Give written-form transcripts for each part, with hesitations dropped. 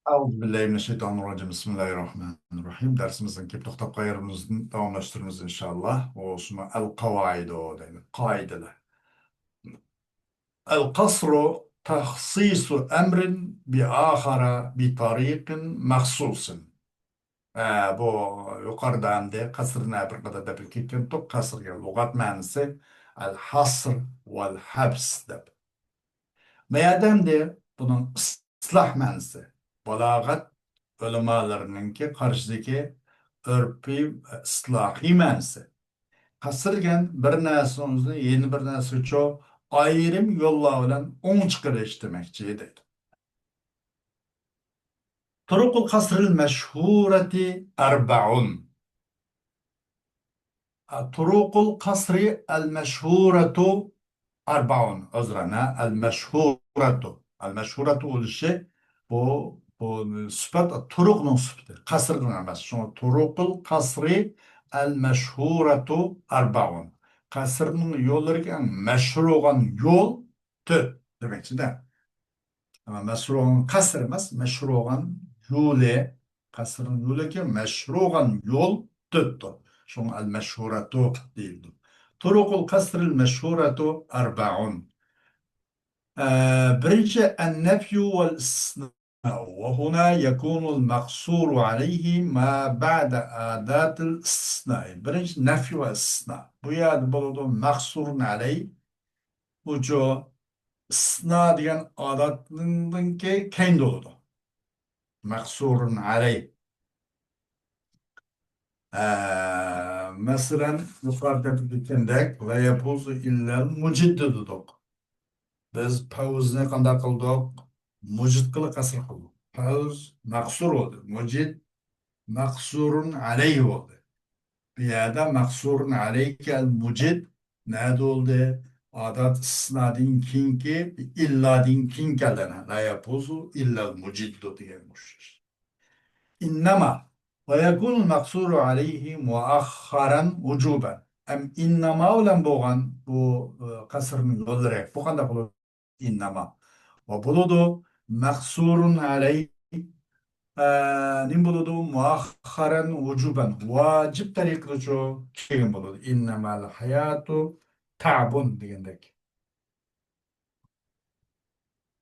Euzubillahimineşşeytanirracim. Bismillahirrahmanirrahim. Dersimizin ki toxtab qayırımızın davamlaştırırız inşallah. O şuna el-kavaidu deydi. Kaideler. El-kasru tahsisu emrin bi ahara bi tariqin mahsusin. Bu yukarıda hem de kasrına bir kadar da bilkiyken top kasr ya. Lugat manisi el-hasr vel-habs de. Meğerdem de bunun ıslah manisi. Balagat ulemalarınınki karşıdaki örfi ıslahi manisi. Kasırgen bir nesimizni yeni bir nesi çok ayrım yolla bilen on çıkarış demekçiydi. Turukul kasril meşhureti erba'un. طرق القصر المشهورة أربع عذرا المشهورة أول شيء bu sıfat turuk'un sıfatı. Kasır'ın emez. Şuna turukul kasri el meşhuretu arba'un. Kasır'ın yolları ki meşhur olan yol tü demek için de. Ama meşhur olan kasır emez. Meşhur olan yolu. Kasır'ın yolu ki meşhur olan yol tüttü. Şuna el meşhuretu değildi. Turukul kasril meşhuretu arba'un. برنش النفي والاستثناء وهنا يكون المقصور عليه ما بعد أداة الاستثناء برنش نفي والاستثناء بياد بلدو مقصور عليه وجو استثناء ديgan adatının ki kendi oldu. Maksurun aleyh. Mesela yukarıda bildiğindek ve yapuz illel muciddidik. Biz pavuzne kanda kıldık, mucid kılı kasır kıldık. Pavuz maksur oldu. Mucid maksurun aleyhi oldu. Bir yerde maksurun aleykel mucid nerede oldu? Adat isnadin kinki illa din kinkelene la yapuzu illa muciddu diyemiş. İnnema ve yekunul maksuru aleyhi muakharan ucuben. İnnema olan boğan bu kasırın yolları. Bu kadar bulur. İnnema. Ve buludu maksurun aleyhi nin buludu muakharan ucuben. Vacip tariklıca kim buludu. İnnemel hayatu ta'bun digendek.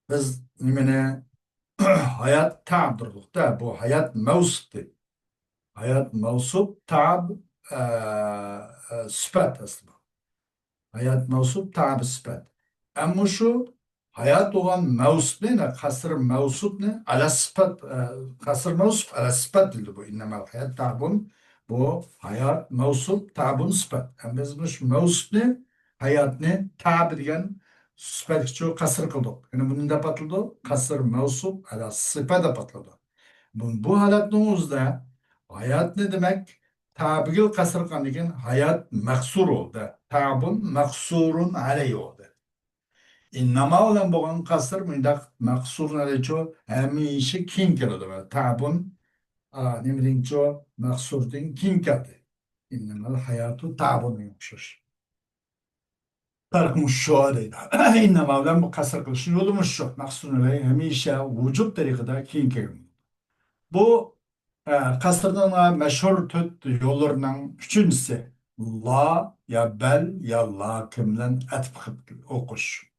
Biz nimene hayat ta'bdırdık da bu hayat mevsuptu. Hayat mevsup taab sıfat aslında. Hayat mevsup taab sıfat. Ama şu hayat olan mevsup ne? Kasır mevsup ne? Ala sıfat. Kasır mevsup ala sıfat dildi bu. İnnemel hayat taabun. Bu hayat mevsup taabun sıfat. Ama bizmiş mevsup ne? Hayat ne? Taab diyen sıfat için kasır kıldık. Yani bunun da patladı. Kasır mevsup ala sıfat da patladı. Bu halatımızda hayat ne demek? Tabigil kasırkan degen hayat maksur oldu. Tabun maksurun aleyhi oldu. İnnama olan boğan kasır mıydak maksurun aleyhi ço hemişe kim keledi. Tabun ne bileyim ço maksurdin kim keledi. İnnemal hayatu tabun yokşur. Tarkmış şu adaydı. İnnama olan bu kasır kılışın yolumuş şu. Maksurun aleyhi hemişe vücut tarikada kim keledi. Bu kasırdan meşhur tüt yollarının üçüncüsü. La ya bel ya lakimlen et okuş.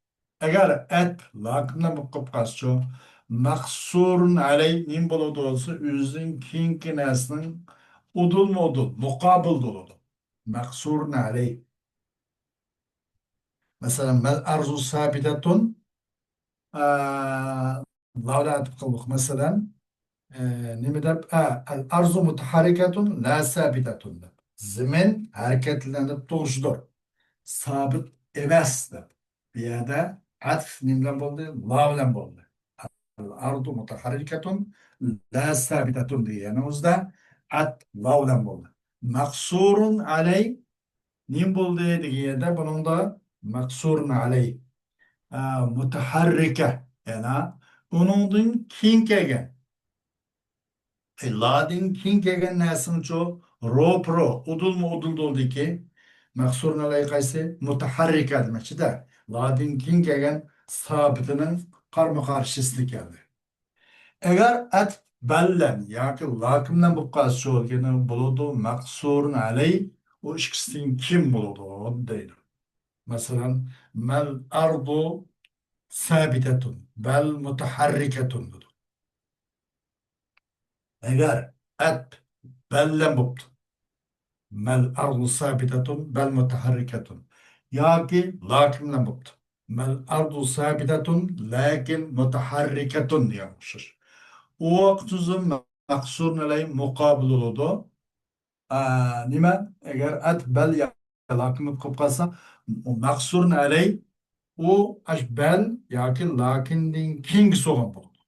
Eğer et lakimlen okup kaççı maksurun aley nin buludu olsa üzün kinkinesinin udul mu udul, mukabil doludu. Maksurun aley. Mesela mel arzu sabitetun lavla et kıldık. Mesela nime dep? El arzu mutaharikatun la sabitatun dep. Zemin hareketlenip duruşdur. Sabit emas dep. Bir yerde atf nimden buldu? La bilen buldu. El arzu mutaharikatun la sabitatun diye yanımızda at la bilen buldu. Maksurun aley nim buldu diye yerde bunun da maksurun aley mutaharrike yani onun kinkegen ladin king kegen nasin ço ro pro udul mu udul doldu ki maksurun alay kaysi mutaharrika demekçi de ladin king kegen sabitinin karma karşısını geldi. Eğer et bellen yoki lakimdan bu qolsa bo'lgani bo'ladi maqsurun alay o ikkisidan kim bo'ladi deydi. Masalan, mal ardu sabitatun bal mutaharrikatun dedi. Eğer et bellen bo'libdi mal ardu sabitatun bal mutaharrikatun yoki lakindan bo'libdi mal ardu sabitatun lakin mutaharrikatun degan o'xshash. O vaqt o'zi maqsurun alay muqobil bo'ladi. Nima? Agar at bal lakin bo'lib qolsa maqsurun alay u ash bal yoki lakindan keyingi so'g'in bo'ladi.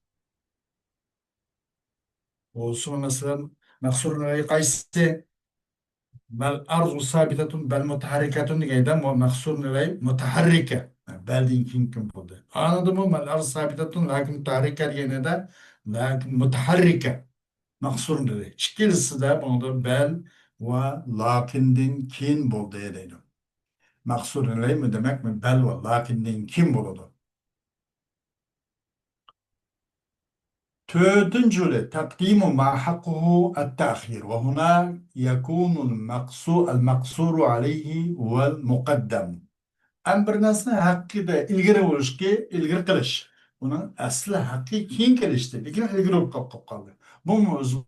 O'zi masalan maqsurun alay qaysi بل أرض ثابتة بل متحركة جيدا ومقصود عليه متحركة بل يمكن بده أنا دم بل الأرض ثابتة لكن متحركة جيدا لكن متحركة مقصود عليه شكل السدا بده بل ولكن دين كين بده يعني مقصود عليه مدمك من بل ولكن دين كين بده تدنجل تقديم ما حقه التأخير وهنا يكون المقصور عليه هو المقدم أم برناسنا حقي ده إلغري ولشكي إلغري قلش هنا أصل حقي كين قلشتي لكن إلغري قلق bu mevzu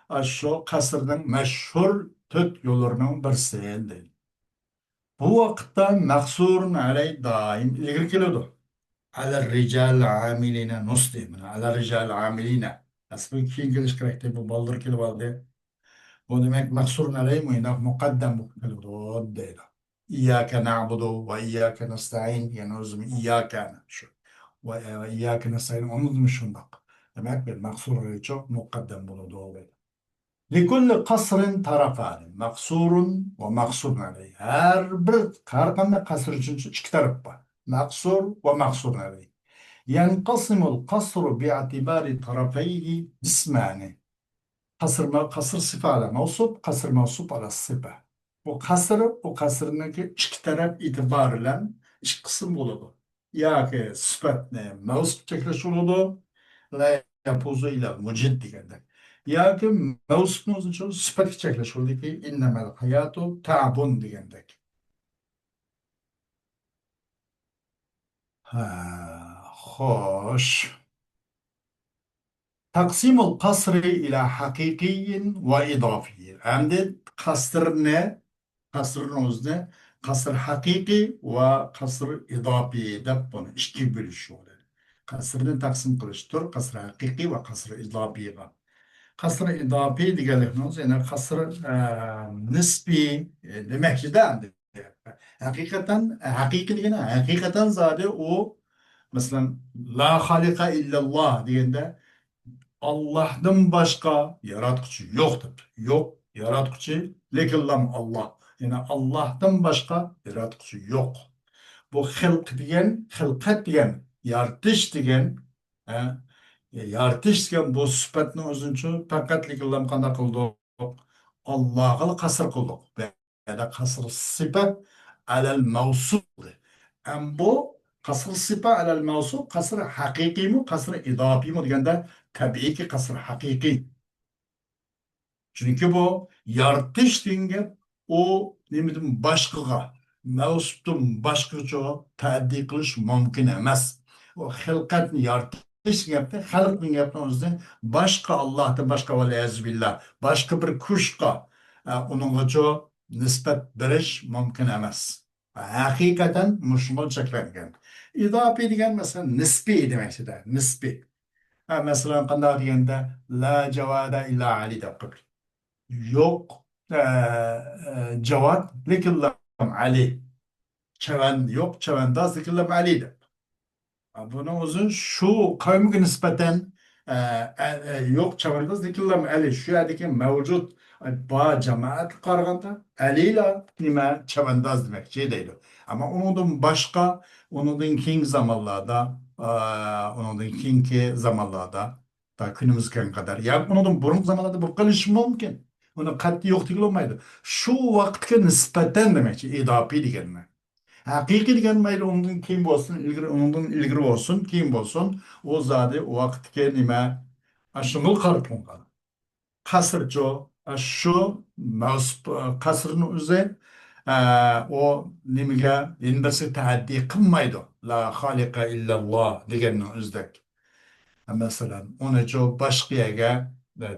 aşağı kasırdan meşhur tüt yollarının birisi değil. Bu vakitte maksurun aley daim ilgili kilodu. على الرجال عاملين نصدي من على الرجال عاملين أسبوع كين قلش كرهتي ببالدر كيلو بالده ودمك مقصورنا عليه وهناك مقدم بالرد ده إياك نعبد وإياك نستعين يعني نظم إياك أنا شو وإياك نستعين ونظم شنق دمك بالمقصور عليه شو مقدم بالرد لكل قصر طرفان مقصور ومقصور عليه هر بر كارقنا قصر شكترب مقصور ومقصور عليه ينقسم القصر باعتبار طرفيه قسمان قصر صفة على موصوف قصر موصوف على الصفة وقصرنaki iki taraf itibariyle iki kısım buludu. Ya ki sıfatne mevzup çekleş oludu la yapuzu ile mucid digende. Ya ki mevzupun uzun sıfat çekleş oludu ki innemel hayatu ta'bun digendek. خوش تقسيم القصر إلى حقيقي وإضافي عند قصرنا قصر نوزنا قصر حقيقي وقصر إضافي دبنا إشكي بالشغل قصرنا تقسيم قلشتر قصر حقيقي وقصر إضافي قصر إضافي ديالك نوز يعني قصر نسبي demek ki de حقيقة دينا حقيقة زاده o mesela la halika illallah diyende Allah'tan başka yaratıcı yoktur. Yok yaratıcı lekin Allah. Yani Allah'tan başka yaratıcı yok. Bu hılk diyen, hılkat diyen, yaratış diyen, e, yaratış diyen bu sıfatның özünçü fakat lekin kanda kıldık. Allah'ı kasır kıldık. Ya da kasır sıfat alel mevsul. Bu kasır sıfat alel mevsul kasır hakiki mi, kasır idafi mi degende tabii ki kasır hakiki. Çünkü bu yaratış deyinge o nemidim başkaga, mevsutun başkaca taddi kılış mümkün emas. O hilkatni yaratış yaptı, halkın yaptığımızda başka Allah'tan başka veliyazbillah, başka bir kuşka onunla nispet beriş mümkün emas. Hakikaten muşmul çeklengen. İdafi degen mesela nispi demek de, nispi. Mesela qanday deganda la javada illa ali deb qo'ydi. Yo'q javod lekin lam ali. Chavand yo'q chavandoz lekin lam ali deb. Buning o'zi shu qavmga nisbatan yo'q chavandoz lekin lam ali shu yerdagi mavjud ba jamoat qaraganda alila nima chavandoz demakchi deydi. Ama undan başka ondan keyingi zamanlarda ondan keyingi zamanlarda da günümüzge kadar ya ondan burun zamanlarda bu qilish mumkin. Uni qat'iy yo'q deyilmaydi. Shu vaqtga nisbatan demakchi idofiy deganman. Haqiqiy degan mayli undan keyin bo'lsin, ilgari undan ilgari bo'lsin, keyin bo'lsin, u zodi u vaqtga nima? Ashungul qarab qo'ygan. Qasrcho, shu mavsum qasrni o'zi o nimaga endi taaddiy qilmaydi. La xoliqa illalloh deganning o'zida. Masalan, unacho boshqaga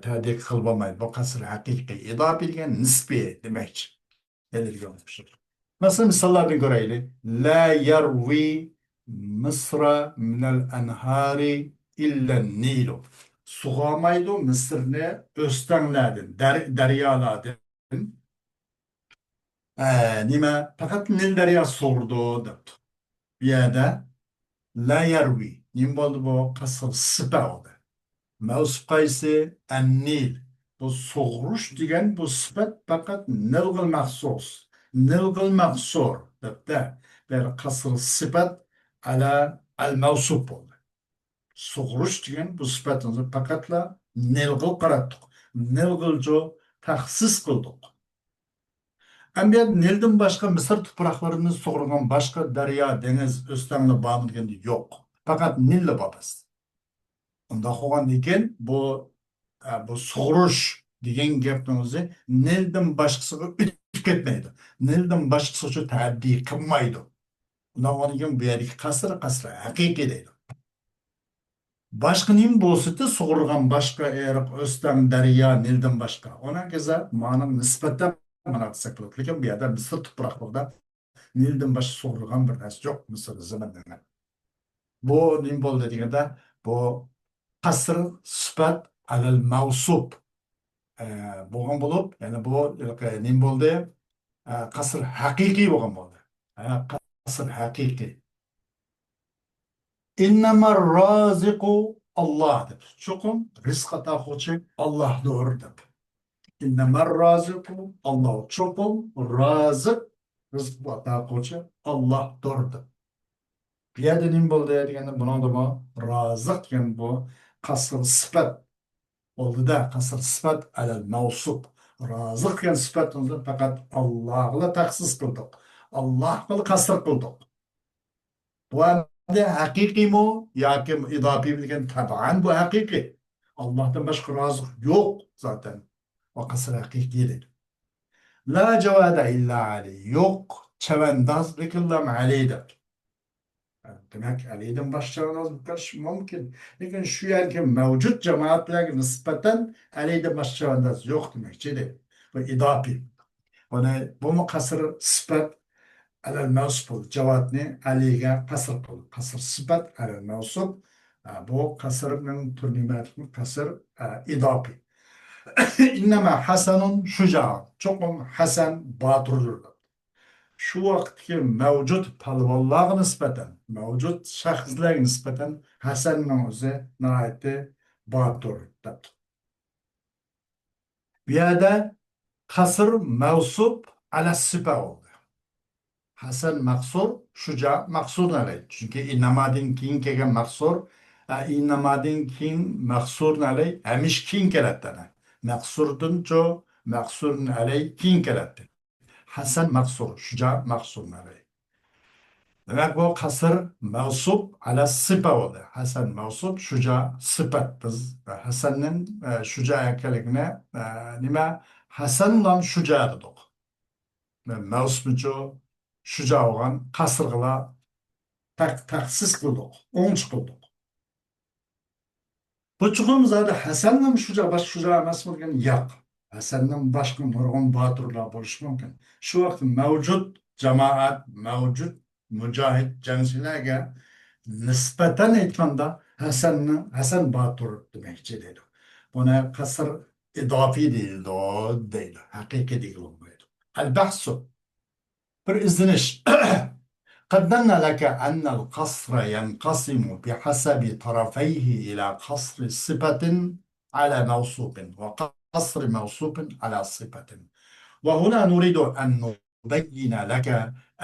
ta'diq qilolmaydi. Bu qasr haqiqiy. Idofa degan nisbiy demakchi. Belirgin olmuştur. Nasıl misallardan göreyli? La yarvi Mısra minel enhari illen nilu. Suğamaydı Mısır'ını östenlerden, deryalardan. Nime? Fakat Nil derya sordu depti. Bir yerde la yarvi. Nim oldu bu kasır sıpa oldu. Mevzu qaysi Nil. Bu soğuruş degan bu sıfat fakat nilgil mahsus. Nilgil mahsur. Depte. Bir kasır sıfat ala al mevsuf oldu. Soğuruş degan bu sıfatını fakatla nilgil qarattık. Nilgilco tahsis kıldık. Ama Nil'den başka Mısır topraklarını soğurgan başka derya, deniz, östenli bağımlı kendi yok. Fakat Nil'le babası. Unda hoğan eken bu soğuruş degan gapning o'zi Nildan boshqasiga o'tib ketmaydi. Nildan boshqasi uchun taaddiy qilmaydi. Undan keyin bu yerdagi qasr haqiqiy deydi. Boshqa nim bo'lsa-da sug'urgan boshqa eriq, o'stam, daryo, Nildan boshqa. Ona keza ma'no nisbatan mana desak bo'ladi. Lekin bu yerda Misr tuproqlarida Nildan boshqa sug'urgan bir narsa yo'q Misr zamonida. Bu nim bo'ldi deganda bu qasr sifat alal mavsub bo'lgan bo'lib, ya'ni bu nim bo'ldi, qasr haqiqiy bo'lgan bo'ldi. Qasr haqiqiy. Innamar roziqu Alloh deb. Cho'qim rizq ato qiluvchi Allohdir deb. Innamar roziqu Alloh. Cho'qim roziq rizq ato qiluvchi Allohdir deb. Bu yerda nim bo'ldi deganda buningda roziq degan bu qasr sifat oldida qasr sifat alal mavsub. Razıq degan sifatimizni faqat Allohga taxsis qildik. Alloh qil qasr qildik. Bu endi haqiqiymi yoki idofiy degan taban bu haqiqiy. Allohdan boshqa roziq yo'q zaten. O qasr haqiqiy deydi. La javada illa ali. Yo'q chavandozlik illam alaydir. Demek Ali'den başlayacağız birkaç mümkün. Lakin şu yerki mevcut cemaatlerine nispeten Ali'den başlayacağız yok demekçi değil. Bu idafi. Bu mu kasır sıfat alel mevsup cevap ne? Ali'ye kasır kıl. Kasır sıfat alel mevsup. Bu kasırın türlü kasır idafi. İnnema hasanun şuca. Çokum hasan batırdır. Şu vaqtki mavjud palvonlarga nisbatan, mavjud shaxslarga nisbatan Hasanning o'zi nihoyatda botur debdi. Bu yerda qasr mavsub ala sifa oldi. Hasan maqsur, shuja maqsur nalay. Chunki innamadin keyin kelgan maqsur, innamadin keyin maqsur nalay hamish keyin keladi. Maqsurdun cho maqsurun alay keyin keladi. Hasan maqsur, shuja maqsur nalay. Demek bu kasır mevsup ala sıpa oldu. Hasan mevsup, şuca sıfat. Biz Hasan'ın şuca ekelikine nime Hasan'la şuca dedik. Mevsupçu şuca olan kasırgıla taksis kıldık. Onç kıldık. Bu çıkım zaten Hasan'la şuca baş şuca emas mümkün? Yok. Hasan'dan başka nurgun batırlar buluş mümkün. Şu vakit mevcut cemaat, mevcut mücahit cengçilerge nispeten aytganda Hasan Batur demekçi deydi. Buna kasır idafi değildi o deydi. Hakiki değil olmaydı. El-bahsu bir izdiniş. قدمنا لك أن القصر ينقسم بحسب طرفيه إلى قصر صفة على موصوف وقصر موصوف على صفة وهنا نريد أن نبين لك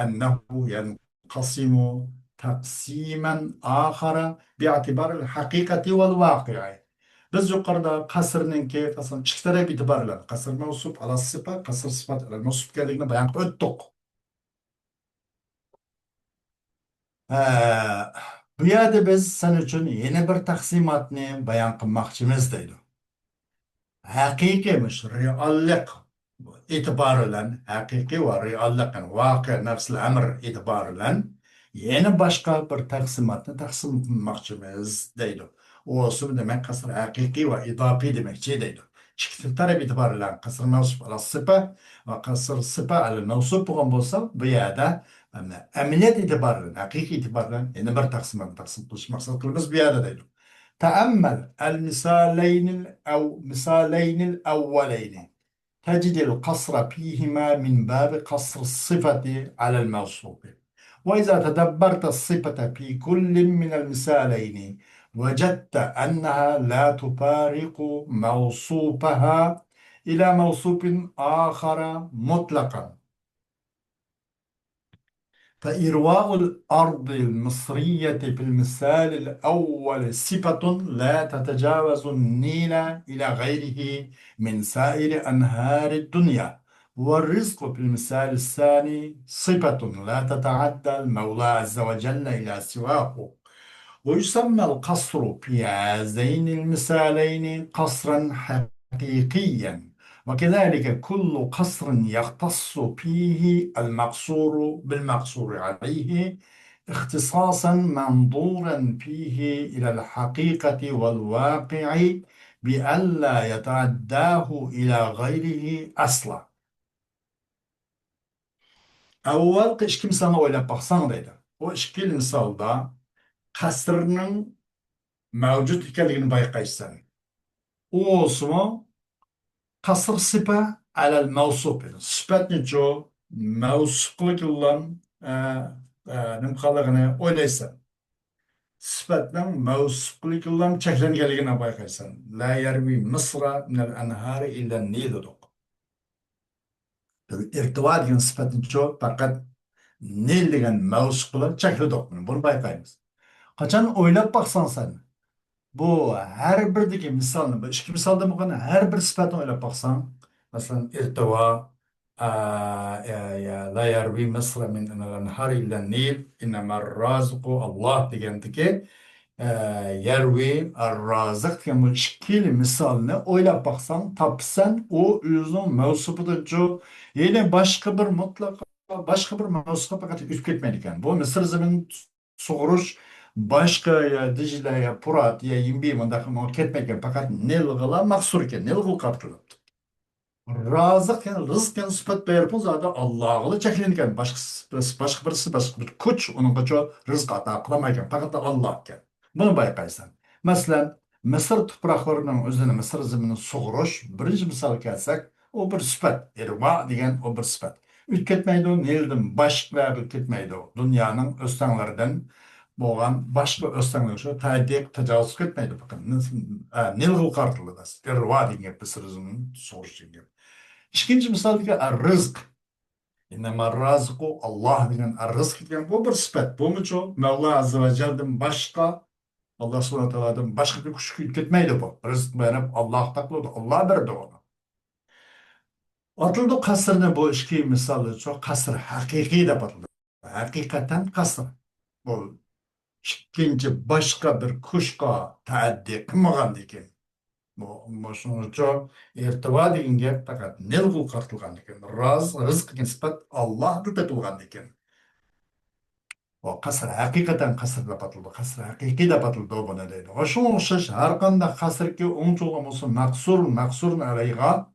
أنه ينقسم تقسيما آخر باعتبار الحقيقة والواقع. Biz yuqorida qasrninki qasr ikki taraf e'tiborlan. Qasr mavsuf ala sifa, qasr sifat ala mavsuf keligini bayon qildik. Ee, Bu yerda biz sen uchun yana bir taqsimotni bayon qilmoqchimiz deydi. Haqiqiymish, reallik e'tibori bilan, haqiqiy va reallik, voqea nafsil amr e'tibori bilan yana boshqa bir taqsimotni taqsim qilmoqchimiz deydi. O'si demak qasr haqiqiy va idofiy demakchi deydi. Ikki taraf e'tibori bilan qasr mavsuf ala sifa va qasr sifa ala mavsuf bo'lgan bo'lsa, bu yerda amaliyat e'tibori bilan, haqiqiy e'tibor bilan yana bir taqsimotni taqsim qilish maqsad qilamiz bu yerda deydi. تأمل المثالين أو مثالين الأولين تجد القصر فيهما من باب قصر الصفة على الموصوف. وإذا تدبرت الصفة في كل من المثالين وجدت أنها لا تفارق موصوفها إلى موصوف آخر مطلقا. فإرواء الأرض المصرية في المثال الأول صفة لا تتجاوز النيل إلى غيره من سائر أنهار الدنيا، والرزق في المثال الثاني صفة لا تتعدى المولى عز وجل إلى سواه. ويسمى القصر في هذين المثالين قصرا حقيقيا، وكذلك كل قصر يختص فيه المقصور بالمقصور عليه اختصاصا منظورا فيه إلى الحقيقة والواقع بألا يتعداه إلى غيره أصلا. أول إشكي مثالını oylab baksan deydi. O işki misalda kasrının mevcut ekanligini bayqaysan. U olsunmi qasr sipa alal mavsuf. Sifatni-chu mavsuflik bilan nima qilig'ini o'ylaysan. Sifatning mavsuflik bilan cheklanganligini bayqaysan. La yarvi misra minal anhari illa nil dedik. İrtiva degan sifatni-chu faqat nil degan mavsuf bilan chekladik. Buni bayqaymiz. Qachon o'ylab baqsan sen bu her birdeki misalını, bu iki misalda mı kana her bir sıfatını öyle baksan, mesela irtiva, la yarvi Mısra min enel illa nil, innemar razıku Allah degendiki, yarvi ar-razık diyen bu ikili misalını oylap baksan, tapsan o özünün mevsubudur cu, yine başka bir mutlaka, başka bir mevsuba fakat üst gitmeyken. Bu Mısır zemin soğuruş, başka ya Dicle ya Purat ya Yimbi mındaki o ketmeken fakat nilgıla mahsur iken, nilgıl kaptırılıp. Razık yani rızk yani sıfat berip zaten Allah'lı çekilirken başka birisi başka bir kuç onun kaçı rızk ata kılamayken fakat da Allah iken. Bunu bayqaysan. Mesela Mısır topraklarının özüne Mısır zeminin soğuruş birinci misal kelsak o bir sıfat. Irva degan o bir sıfat. Ütketmeydi o Nil'den başka ütketmeydi o. Dünyanın östanlarından boğan başka östanlar şu tadiq tecavüz etmeydi bakın. Nilgıl kartılı da. Irva degan Mısır zeminin soğuruş degan. İkinci misal degan rızk. İnnemar razıku Allah degan rızk degan bu bir sıfat. Bu mu Mevla Azze ve Celle'den başka Allah subhanahu teala'dan başka bir kuş gitmeydi bu. Rızık verip Allah takladı. Allah verdi onu. Atıldı kasırını bu iki misalı çok kasır hakiki de batıldı. Hakikaten kasır. Bu ikinci başka bir kuşka taaddi kılmagan ekan. Bu şunu çok irtiba degan gap fakat nilgul qartilgan ekan. Rızık nisbat Allah'da topilgan ekan. O qasr haqiqatan qasrda batıldı. Qasr haqiqiy da batıldı o buna deydi. O şuna o'xshash har qanday qasrga o'ngcho'lgan bo'lsa maqsurun alayha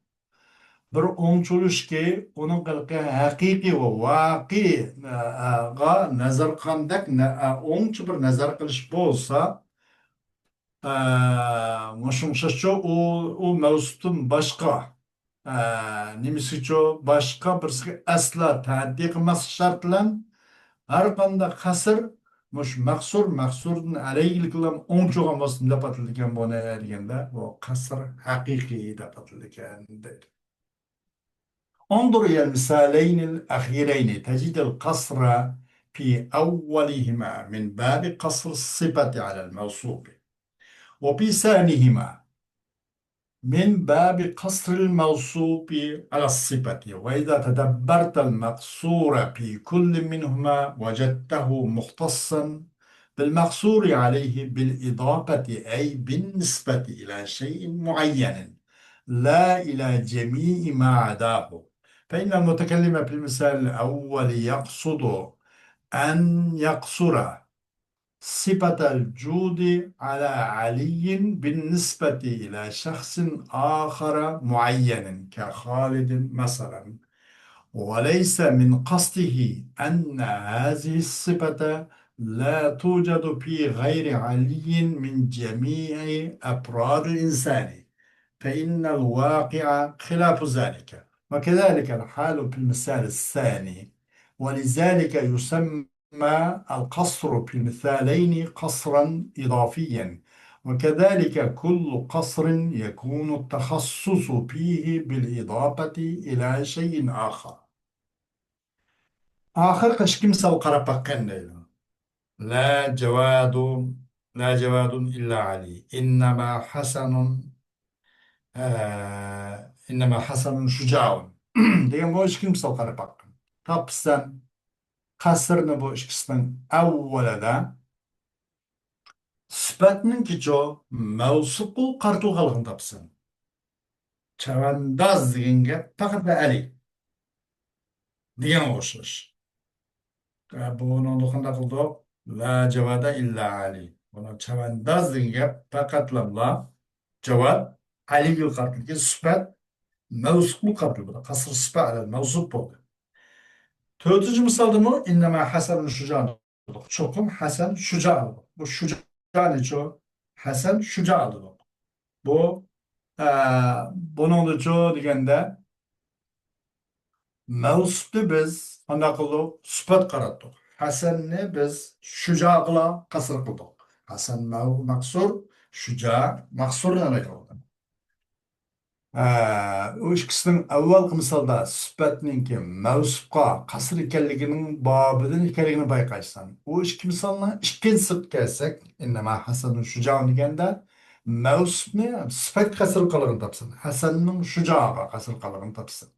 bir o'ngcho'lishki uning qilqi haqiqiy va voqega nazar qandak o'ngchi bir nazar qilish bo'lsa shunga o'xshashcha u mavzudan boshqa nimasichu boshqa birisiga asla tadbiq qilmas shart bilan har qanday qasr mush mahsurdan alaylik bilan o'ng cho'g'an bosdim deb atilgan buni deganda bu qasr haqiqiy deb atilgan deydi. انظر إلى المثالين الأخيرين تجد القصر في أولهما من باب قصر الصفة على الموصوف وفي ثانيهما من باب قصر الموصوف على الصفة، وإذا تدبرت المقصور في كل منهما وجدته مختصا بالمقصور عليه بالإضافة، أي بالنسبة إلى شيء معين لا إلى جميع ما عداه. فإن المتكلم في المثال الأول يقصد أن يقصر صفة الجود على علي بالنسبة إلى شخص آخر معين كخالد مثلا، وليس من قصده أن هذه الصفة لا توجد في غير علي من جميع أفراد الإنسان، فإن الواقع خلاف ذلك. وكذلك الحال في المثال الثاني، ولذلك يسمى القصر في المثالين قصرا إضافيا، وكذلك كل قصر يكون التخصص فيه بالإضافة إلى شيء آخر. آخر قش مثال قربقن لا جواد، لا جواد إلا علي، إنما حسن شجاع. degan bu ikki misol qarab baqqan. Topsan qasrni bu ikkisining avvalida sifatning kicho mavsuqu qartug'aligini topsan. Chavandoz degan gap faqat ali degan o'xshash. Buni qanday qildik? La javada illa ali. Buni chavandoz degan gap faqat la javad aliga qartilgan sifat mavsuqu qartilgan. Qasr sifat ala mavsuq bo'ldi. Dördüncü misalda mı? İnnemâ Hasanun şuca'ın. Çokum Hasan şuca aldı. Bu şuca ne çok? Hasan şuca aldı. Bu bunun da çoğu degende mevsuptu biz qanday qildik? Sıfat qaratdik. Hasanni biz şuca qila qasr qildik. Hasan maqsur, şuca maqsurni aytdik. O ikkisining avvalgi misolda sifatninki mavsufqa qasr ekanligining bobidan ekanligini bayqaysan. O ikki misolni ikkinchisiga kelsak, innama hasanun shujaun deganda mavsufni sifat qasr qilig'ini topsin. Hasanning shujoga qasr qilig'ini topsin.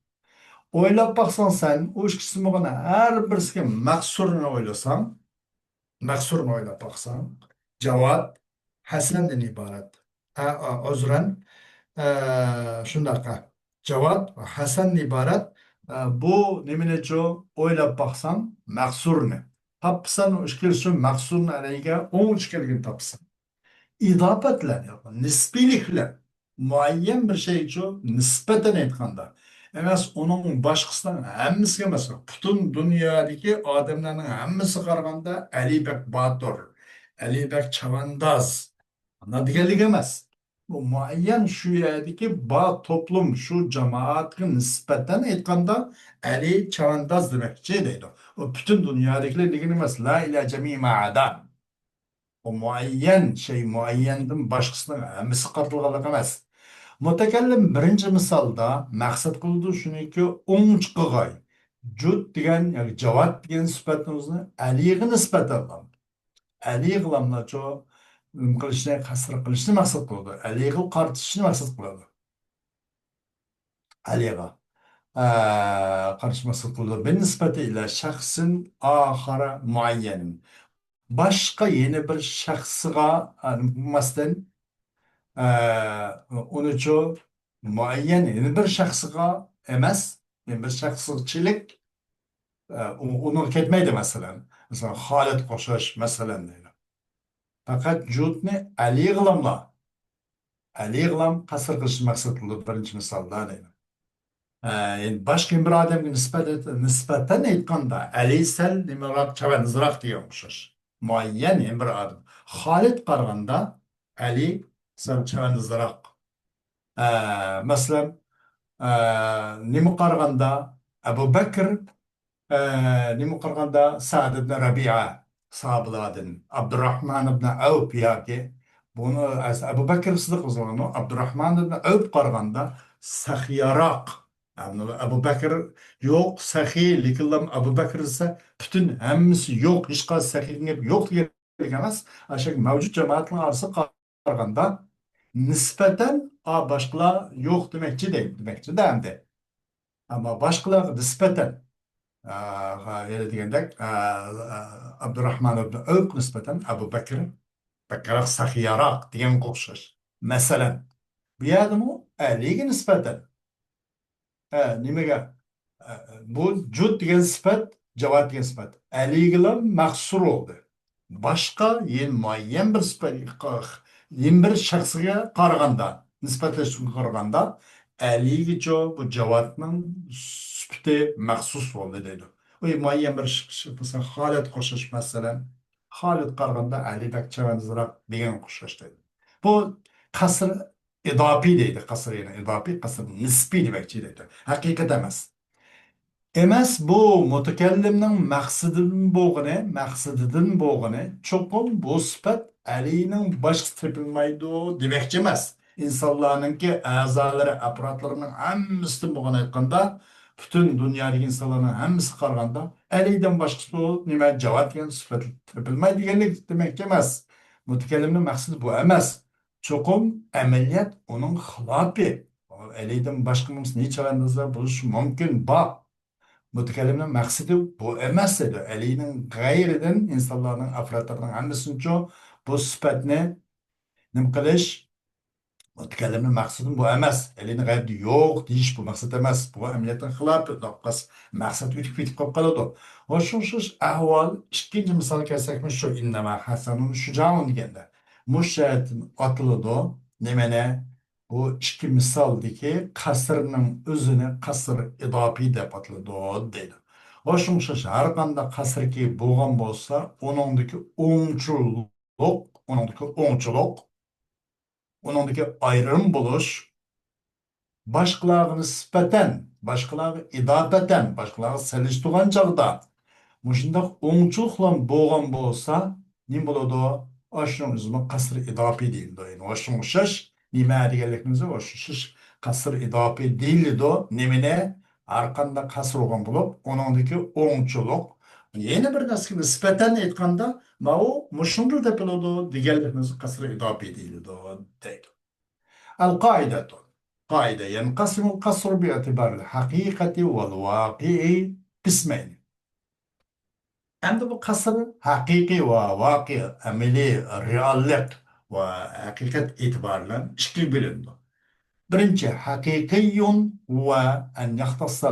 O'ylab baqsan sen, o ikkisini har birisiga maqsurni o'ylasang, maqsurni o'ylab baqsan, javob hasandan iborat. Uzran, shunaqa javod hasan iborat. Bu nimanecho o'ylab boqsam maqsurni topsan, ishkilshin maqsurni alayga o'ng ishkilgini topsan. İzafatlar, nisbiylikler, muayyen bir şey için nispeten aytganda emas, onun başkasından hammasiga emas, butun dunyodagi odamlarning hammasi qaraganda Ali bek Botir, Ali bek Chavandoz deganlik emas. Bu muayyen şu yerdeki bağ toplum, şu cemaatga nispeten aytganda Ali Chavandoz demekçi deydi. O bütün dünyadakiler degan emas. La ila cemi ma'ada. O muayyen şey muayyenden başkasının hammasi qartilganlik emas. Mutakallim birinci misalda maqsad qildi shuniki o'ng chiqig'ay. Jud degan yoki javod degan sifatni o'zini aliga nisbatan olgan. Ali qilamlacho qilishni qasr qilishni maqsad qildi. Aliga qartishni maqsad qiladi. Aliga qarish maqsad qildi. Binisbati ila shaxsin oxara muayyanin. Başka yeni bir şahsıga maslen onu çok muayyen yeni bir şahsıga emas, yeni bir şahsıçılık onu ketmeydi mesela. Mesela Halit Koşaş mesela değil. Fakat cüdni Ali Gılam kasır kılış maksatlı birinci misalda değil. Yani başka bir adamga nispeten aytganda Ali sel nimaroq chavanizroq degan o'xshash. Muayyan bir adam. Xolid qaraganda Ali sal chavanizroq. Masalan, nima qaraganda Abu Bakr, nima qaraganda Sa'd ibn Rabi'a sahabalardan, Abdurrahman ibn Avf yoki buni Abu Bakr Siddiq roziyallohu Abdurrahman ibn Avf qaraganda saxiyaroq. Yani Abu Bakr yok, sahiy, lekin Abu Bakr ise bütün hammasi yok, hiç qaysi sahiy yok degan emas. Aşağı mavjud jamoatning orasida qaraganda nisbatan başkalar yok demekçi değil demekçi de hem de. Ama başkalar nispeten öyle diyendek Abdurrahman ibn Avf nispeten Abu Bekir Bekir sahiyarak diyen kokşuş. Mesela bir adamı Ali'ye nispeten nimaga bu jud degan sifat javod degan sifat aligilar mahsur bo'ldi boshqa muayyan bir sifat bir shaxsga qaraganda nisbatlashga qaraganda aligicho bu javobning sifati maxsus bo'ldi deydi u muayyan bir masalan holat qo'shish masalan holat qaraganda alibak chavandizroq degan qo'shish deydi bu qasr idofiy deydi qasr yana idofiy qasr nisbiy demakchi deydi haqiqat emas emas bu mutakallimning maqsadidan bo'lg'ini cho'qim bu sifat alining boshqa topilmaydi demakchi emas insonlarninki a'zolari apparatlarning hammasidan bo'lgan aytganda butun dunyodagi insonlarning hammasi qaraganda alidan boshqasi nima javob degan sifat topilmaydi deganlik demakchi emas mutakallimning maqsadi bu emas cho'qim amaliyot uning xilofi alidan boshqa necha bo'lishi mumkin bor mutakallimning maqsadi bu emas edi alining g'ayridan insonlarning afratlarning hammasincho bu sifatni nima qilish mutakallimning maqsadi bu emas alini g'ayri yo'q deyish bu maqsad emas bu amaliyotning xilofi maqsad o'tib ketib qolib qoladi shu ahvol ikkinchi misol kelsak shu innama hasanun shujaun deganda mushat otiladi nimani bu ikki misaldagi qasrning o'zini qasr idofiy deb ataladi deydi o'xshash har qanday qasrki bo'lgan bo'lsa uningdagi ayrim bo'lish boshqalarga nisbatan boshqalarga idobatan boshqalarga solishtirgan chog'da mushundoq o'ngchiliqlar bo'lgan bo'lsa nima bo'ladi shuning o'zini qasr idofiy deyiladi shunga o'xshash nima deganligimiz o'xshash qasr idofiy deyiladi nimani har qanday qasr bo'lgan bo'lib uningdagi o'ngchilik yana bir narsaga nisbatan aytganda mau mushunday deb biladi deganligimiz qasr idofiy deyiladi deydi القاعدة قاعدة ينقسم القصر باعتبار الحقيقة والواقع قسمين عندما قصر حقيقي وواقع عملي رياليت وحقيقة اعتبارلا شكل بلند برنجة حقيقي هو أن يختص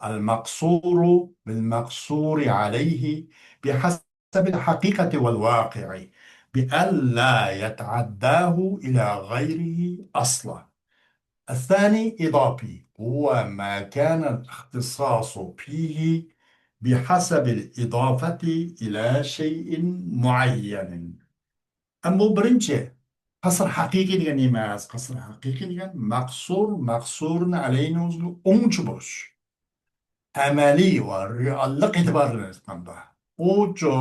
المقصور بالمقصور عليه بحسب الحقيقة والواقع بأن لا يتعداه إلى غيره أصلا الثاني إضافي هو ما كان الاختصاص فيه بحسب الإضافة إلى شيء معين أما برنجة قصر حقيقي ديگه نما از قصر حقيقي ديگه مقصور علينا أنجبوش عملي والريالق اعتبارla aytganda o'cho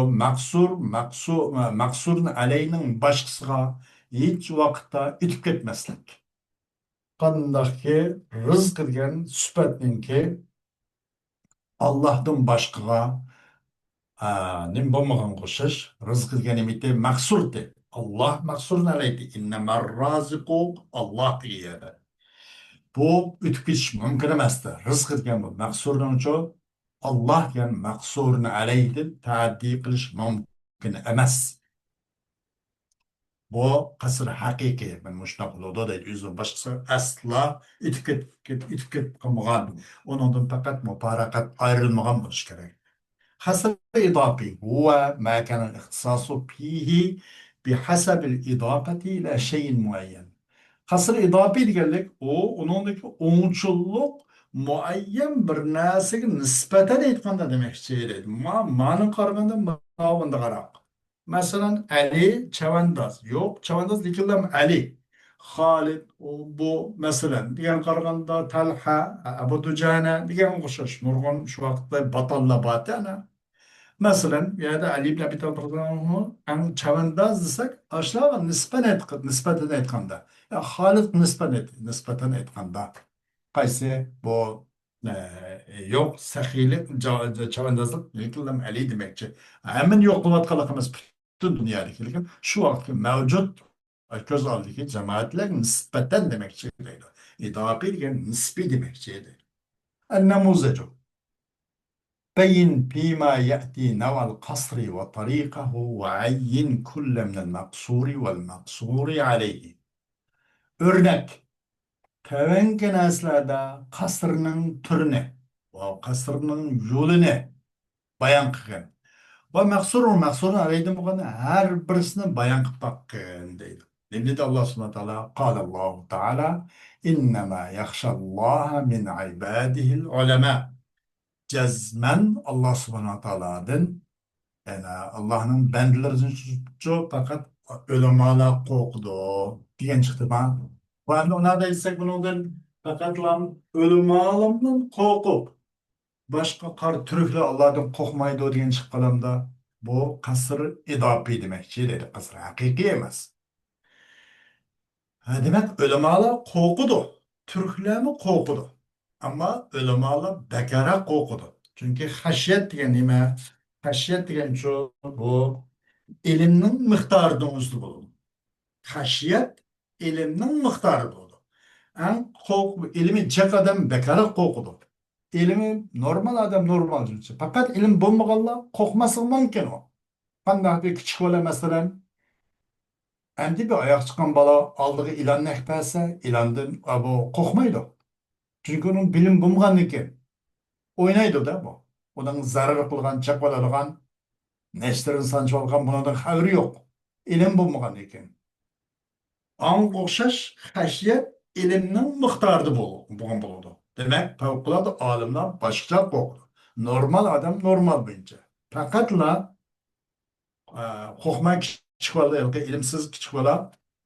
maqsurni alayning boshqasiga hech vaqtda o'tib ketmaslik qandaqki rizq degan sifatninki Allohdan boshqaga nim bo'lmagan qo'shish rizq degan nimati maqsurdi Alloh maqsurni alaydi innamar roziqu Alloh deyadi bu o'tib ketish mumkin emasdi rizq degan bu maqsurni uchun Allah yani maksurun aleyhi taaddi qilish mumkin emas. Bu qasr haqiqiy. Ben muştaq bo'ladi deydi. O'zi boshqasi asla itib qolmagan. Uningdan faqat mufaraqat ayrilmagan bo'lishi kerak. Qasr idofiy huwa ma kana al-ixtisasu fihi bihasab al-idafati ila shay'in muayyan. Qasr idofiy deganlik uningdagi o'ngchillik muayyan bir narsaga nisbatan aytganda demakchi edi ma'ni qaraganda bunda qarab masalan ali chavandoz yo'q chavandoz lekin ali Xolid bu masalan degan qaraganda talha abu dujana degan o'xshash nurg'un shu vaqtda batallar bor ana masalan bu yerda ali ibn abi talib radhiyallohu anhu chavandoz desak shularga nisbatan aytganda Xolid nisbatan aytganda qaysi bu yo'q saxiylik chavandozlik lekin ali demakchi hamma yo'q qilayotganligimiz butun dunyodagi lekin shu vaqtda mavjud Göz aldaki cemaatler nispeten demekçiydi. İdafi degan nisbi demekçiydi. النموذج بين فيما يأتي نوع القصر وطريقه وعين كل من المقصور والمقصور عليه. Örnek, tevenki naslada kasrının türüne ve kasrının yolunu bayan kılgan. Ve maksur araydı bu kadar her birisini bayan kılgan deydi. Dedi de Allah subhanahu wa ta'ala, kâle Allahu Teala, innema yakşallaha min ibadihil ulema. Cezmen Allah subhanahu wa ta'ala'dan, yani Allah'ın bendilerinin çok fakat ölümala korktu diyen çıktı bana. Ben ona da istek bunun fakat lan ölümalımdan korkup başka kar türlü Allah'tan korkmaydı diyen çıkkalamda bu kasır idapi demek. Şey dedi kasır hakiki emez. Ha, demek ölümala korkudu. Türkler mi korkudu? Ama ölümala bekara korkudu. Çünkü haşyet diyen nime? Haşyet diyen şu bu ilimnin miktarının üstü bulundu. Haşiyet ilimnin miktarı bulundu. En korku, ilimi cek adam bekara korkudu. İlimi normal adam normal cümlesi. Fakat ilim bulmagalla korkması mümkün o. Kandak bir küçük bola mesela endi bir ayak çıkan bala aldığı ilan nekpelse ilandan bu korkmaydı. Çünkü onun bilim bulmagan ekan. Oynaydı da bu. Onun zarar kılgan, çek bolalgan, neşterin sancı olgan bundan haberi yok. İlim bulmagan ekan. Аңға ұқсас хәсиет ilmning miqdorida bo'lgan bo'ladi. Demak, favqulodda olimlar boshqa qo'rqdi. Normal odam normal bo'yicha. Faqatla qo'rqmay kichik bola yoki ilmsiz kichik bola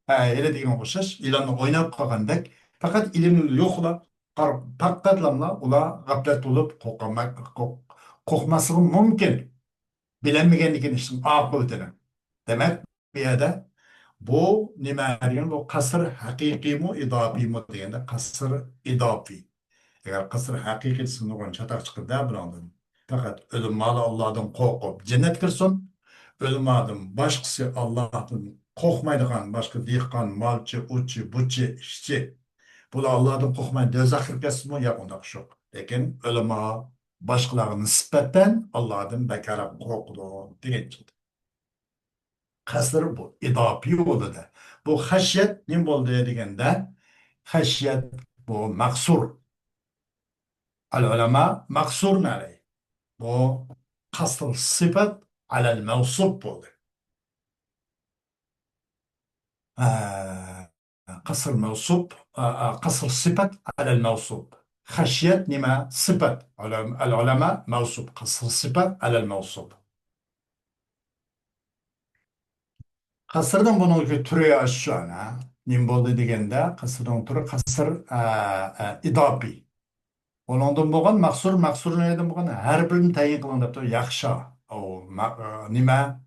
ele degan o'xshash ilonni o'ynab qolgandek, faqat ilmi yo'qlar, faqatlamlar ular g'aflat bo'lib qo'rqmasligi mumkin. Bilinmaganligini ishning oqibatini. Demak, bu yerda bu nima degan bu qasr haqiqiymi idofiymi deganda qasr idofiy. Agar qasr haqiqiy singan chataq chiqdi bilan faqat o'lmali Allohdan qo'rqib jannat kirsin, o'lmadim boshqasi Allohdan qo'rqmaydigan boshqa dehqon, molchi, uchi, buchi, ishchi bular Allohdan qo'rqmay do'zax kirib ketsinmi? Yo'q, undaq yo'q. Lekin o'lma boshqalarga nisbatan Allohdan bekarab qo'rqdi degan. Kasır bu. İdafi oldu. Bu haşyet ne oldu degende haşyet bu maksur. Al ulema maksur nereye? Bu kasır sıfat alel mevsup oldu. Kasır mevsup, kasır sıfat alel mevsup. Haşyet nima sıfat. Al ulema mevsup. Kasır sıfat alel mevsup. Kasırdan bunu türü aşağına. Nim boldu degende kasırdan türü kasır idapi. Onundan bo'lgan maqsur neyden bo'lgan har birini tayin qilgan deb turib yaxshi. Nima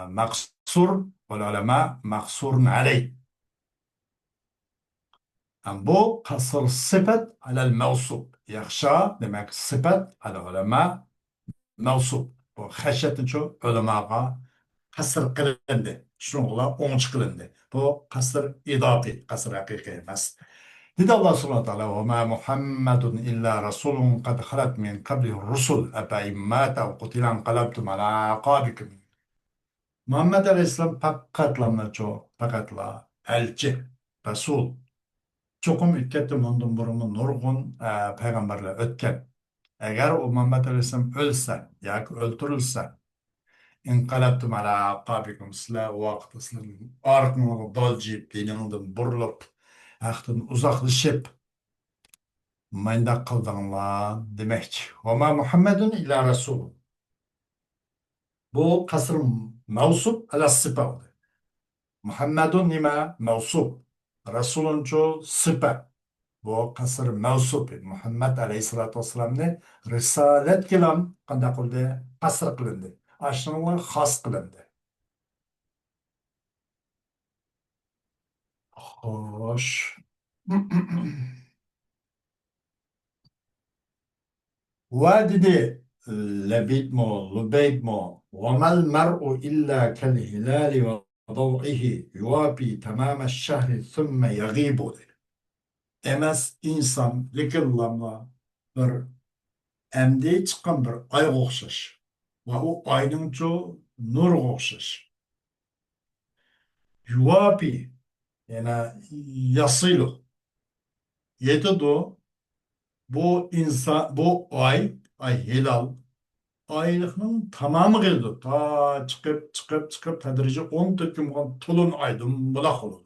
maqsur ulama maqsurun alay. Bu qasr sifat alal mavsuf. Yaxshi demak sifat al ulama mavsuf. Bu xashyatincha ulamaga qasr qilindi. Shuningla o'nch qilindi. Bu qasr idofi, qasr haqiqiy emas. Dedi Allah subhanahu wa ta'ala وَمَا مُحَمَّدٌ إِلَّا رَسُولٌ قَدْ خَلَتْ مِنْ قَبْلِهِ الرُّسُلُ أَفَإِنْ مَاتَ أَوْ قُتِلَ انقَلَبْتُمْ عَلَى أَعْقَابِكُمْ. Muhammed Aleyhisselam fakatla elçi, Resul. Çokum ülkette bundan burunlu nurgun peygamberler ötken. Eğer o Muhammed Aleyhisselam ölse, ya öldürülse, inqalabtum ala aqabikum sizlar o vaqtda sizlarning orqangizga doljib, diningizdan burilib, haqdan uzoqlashib mayda qildinglar demek. Ve Muhammedun illa Resul. Bu kasr mevsup ala sıfa oldu. Muhammedun nima mevsup. Resulun çoğu sıfa. Bu kasr mevsup. Muhammed aleyhissalatu vesselam'ni risalet kilam qanday qildi? Qasr qilindi. Aşınlığı xas qilindi. Xoş. وادي لبيد مو لبيد مو وما المرء إلا كالهلال ضوئه يوافي تمام الشهر ثم يغيب dedi. Emas insan likillama bir emdi çıkan bir ay okşaş. Ve o ayның çoğu nur okşaş. Yuvapi yani yasıyla yetidu bu insan bu ay hilal aylıqның tamamı geldi. Ta çıkıp tedirici 14 gün tulun aydın bulak olur.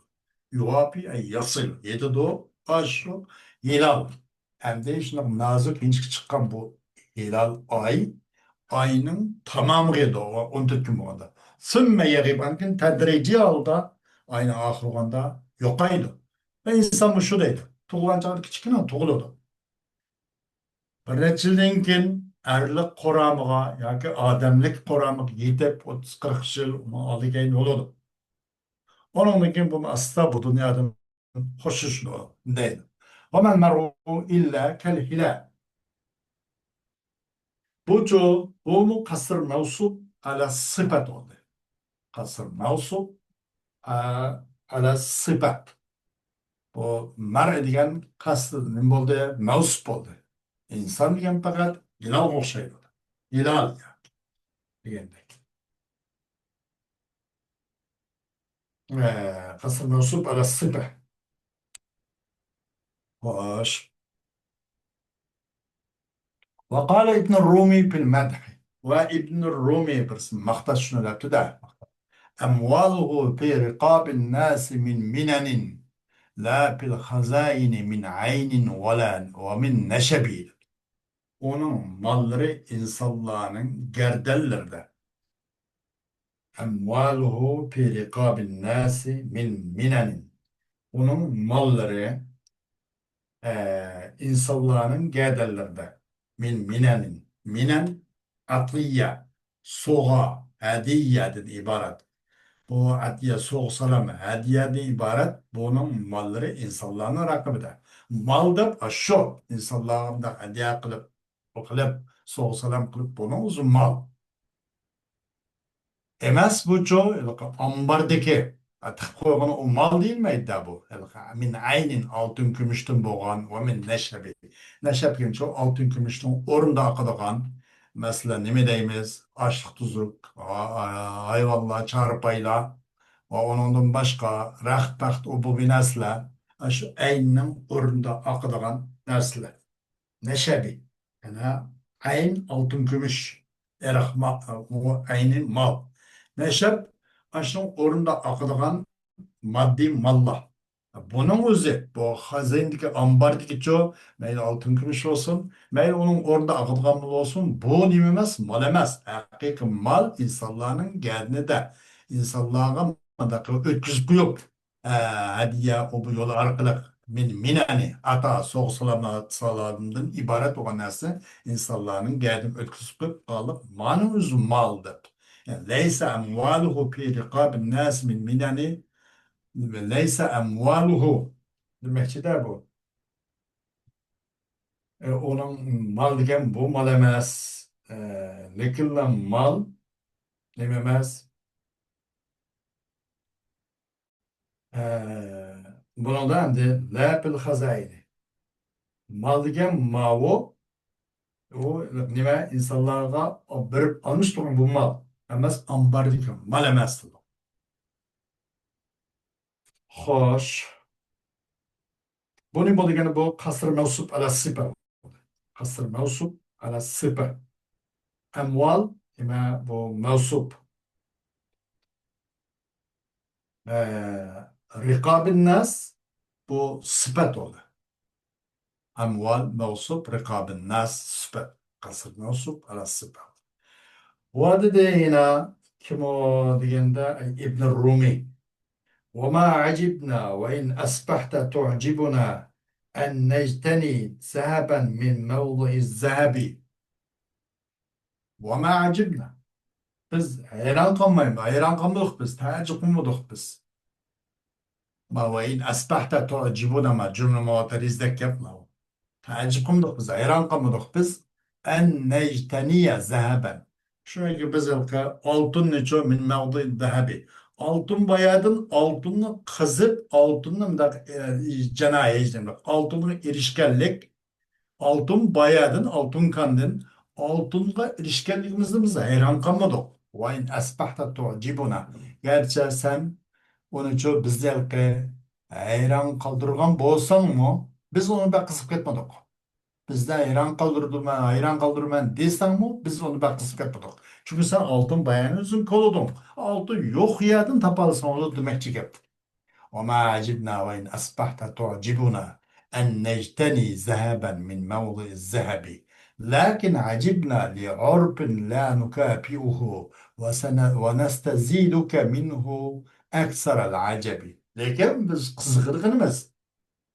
Yuvapi ay yasıyla yetidu aşru hilal. Hem de işte nazik inçik çıkan bu hilal ayının tamamı geldi o 14 gün oldu. Sümme yeribankin tedrici alda ayın ahırında yokaydı. Ve insan bu şu deydi. Tuğulan çağır küçükten tuğuludu. Bir neçə yıldan keyin erlik qoramıga yoki odamlik qoramiga yetib 30-40 yil oldi keyin bo'ladi. Ondan keyin bu asla bu dunyodan xo'shishni deydi. وَمَا الْمَرْءُ إِلَّا كَالْهِلَالِ bu mu kasır mevsup ala sıfat oldu. Kasır mevsup ala sıfat. Bu mar degan kasır nima bo'ldi? Mevsup bo'ldi. İnsan degan faqat ilal o'xshaydi. İlal degandek. قصر منصوب على الصفة. واش وقال ابن الرومي في المدح وابن الرومي برسم مقطع شنو لا تدع أمواله في رقاب الناس من منن لا في الخزائن من عين ولا ومن نشب. Onun malları insanların gerdellerinde. Emvaluhu fi rikabin nasi min minenin. Onun malları insanların gederlerde minenin minen atliye soğa hediyedir ibaret. Bu hediye soğ salam hediyedir ibaret. Bunun malları insanların rakibide. Maldır aşo insanların da hediye kılıp soğ salam kılıp bunun uzun mal. Emas bu çoğu ambardaki atık koyğan o mal değil mi iddia bu? Min aynin altın gümüştün boğan ve min neşebi. Neşeb gen çoğu altın gümüştün orunda akıdıgan. Mesela nime deyimiz? Aşık tuzuk, hayvallah, çarpayla ve onundan başka rahat taht o bu binasla şu ayının orunda akıdıgan nesle. Neşebi. Yani ayn altın gümüş. Erahma, o aynin mal. Neşep aşının orunda akıdığan maddi mallah. Bunun özü bu hazindeki ambardaki çoğu meyli altın gümüş olsun, meyli onun orada akıdığan mal olsun, bu nimemez mal emez. Hakiki mal insanların kendine de insanlığa da ötküzüp koyup hediye o bu yolu arkalık minani ata soğuk salamından ibaret olan nersi insanların kendine ötküzüp koyup kalıp manın özü maldır. Yani leysa emvaluhu fi rikabin nas min minani ve leysa emvaluhu demekçi de bu. Onun mal degen bu mal emez. Lekin mal dememez. Bunu da endi la bil hazayni. Mal degen mavu o nima insonlarga berib almış turgan bu mal. Emas ambar degen mal emas. Xo'sh. Bu nima degani bu qasr mavsub ala sifa. Qasr mavsub ala sifa. Emval nima bu mavsub. Rikabin nas bu sıfat oldu. Amval mevsup rikabin nas sıfat. Kasır mevsup ala sıfat. Bu adı da yine kim o diyende İbn Rumi. وما عجبنا وإن أصبحت تعجبنا أن نجتني ذهبا من موضع الذهب وما عجبنا biz hayran kalmayız. Hayran kalmadık biz. Teəccüb olmadık biz. Ma ve in asbahta tu'cibuna ma cümle muvatirizdek yapma. Teəccüb olmadık biz. Hayran kalmadık biz. En necteniye zehaben. Şöyle ki biz altın neço min mevdi zehebi. Altın bayadan altını kızıp altını da canayi işte altını erişkenlik altın bayadan altın kandın altınga erişkenliğimizde biz hayran kalmadık. Ve in asbahta tu'cibuna. Gerçi sen onu çok bizlerke hayran kaldırgan bolsan mı biz onu da kısıp ketmedik. Bizde hayran kaldırdım ben, hayran kaldırdım ben desem mi biz onu bak kısıp ketmedik. Çünkü sen altın bayanı özün koludun. Altın yok yerden tapalısın onu demekçi gep. وما عجبنا وإن أصبحت تعجبنا أن نجتني ذهبا من موضع الذهب لكن عجبنا لعرب لا نكافئه ونستزيدك منه أكثر العجب. Lekin biz kızgınız.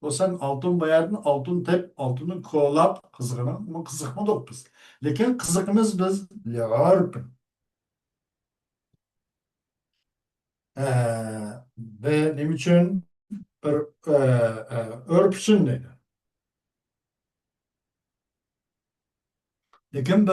O sen altın bayardın, altın tep, altını kolap kızgını ama kızıkmadık biz. Lekin kızıkımız biz li'arb. Ve ne için örpsün dedi. Lekin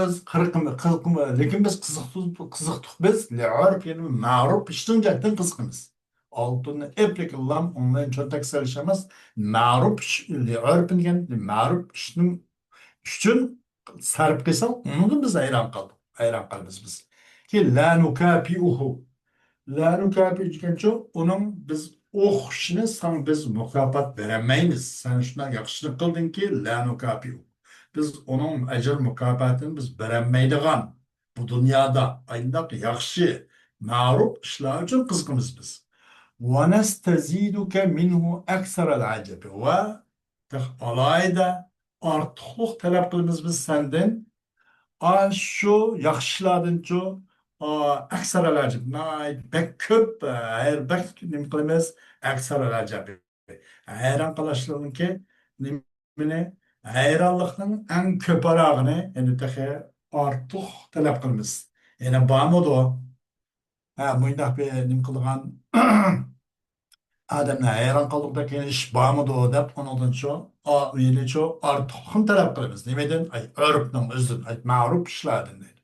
biz kızıktık biz li'arb yani ma'ruf işten cidden kızgınız. Altını eplik Allah'ım onların çok tekrar işlemez. Ma'ruf li'arb yani ma'ruf işten sarıp kıysam onu da biz hayran kaldık. Hayran kalırız biz. Ki la nukapi'uhu. La nukapi çok onun biz o işini sana biz mükafat veremeyiz. Sen şuna yakışıklı kıldın ki la nukapi. Biz onun ecir mükafatını biz veremeydigan bu dünyada ayındaki yakışı maruf işler için kızgınız biz. Ve nesteziduke minhu ekserel acebi ve alayda artıqlıq talep kılımız biz senden şu yaxshiladinchu aksaralacak bek ko'p her bek nima qilamiz aksaralacak hayron qilishlikniki nimani hayronlikning eng ko'parog'ini endi tehe ortiq talab qilamiz yana bormidi ha bundoq bir nima qilgan odamni hayron qoldirdi keyin ish bormidi deb undan menichu ortiqni talab qilamiz nimadan ay urfning o'zidan ay ma'ruf ishlardan deydi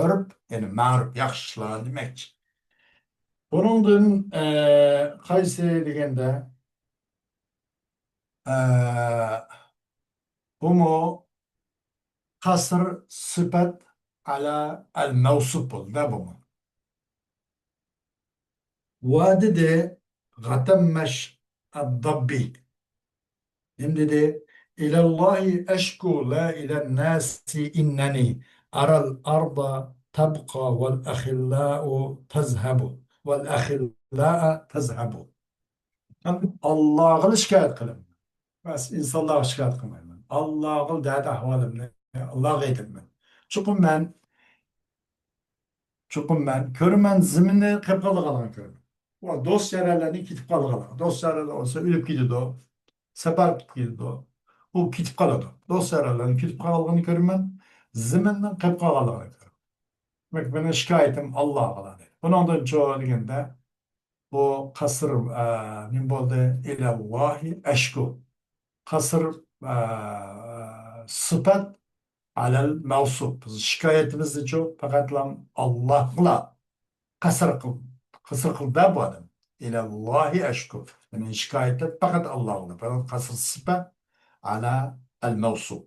urf ya'ni ma'ruf yaxshi ishlar demakchi buningdan qaysi deganda bumu qasr sifat ala al mavsuf bo'ldi bumu vadide g'atammash ad-dabbi dedi إلى الله أشكو لا إلى الناس إنني أرى الأرض تبقى والأخلاء تذهب والأخلاء تذهب Allah'ı şikayet kılım. Bas insanlığa şikayet kılmayım. Allah'ın dert ahvalımını Allah'a edinmem. Çünkü ben körmen zimini kıpkalı kalan körüm. O dosyalarını kitip kalı kalan. Dosyalar olsa ölüp gidiyor. Sefer gidiyor. U kitip qoladi. Do'stlarlarni kitib qolganini ko'raman, zimindan qilib qolganligini ko'raman. Demak, meni shikoyatim Alloh qiladi. Bundan cho'g'i deganda bu qasr nima bo'ldi? Ilallohi ashku. Qasr sifat alal mavsuf. Biz shikoyatimizni faqatlam Alloh qiladi. Qasr qil. Qasr qilda bu odam. Ilallohi ashku. Meni shikoyatim faqat Alloh qiladi. Qasr sifat ala al mavsuf.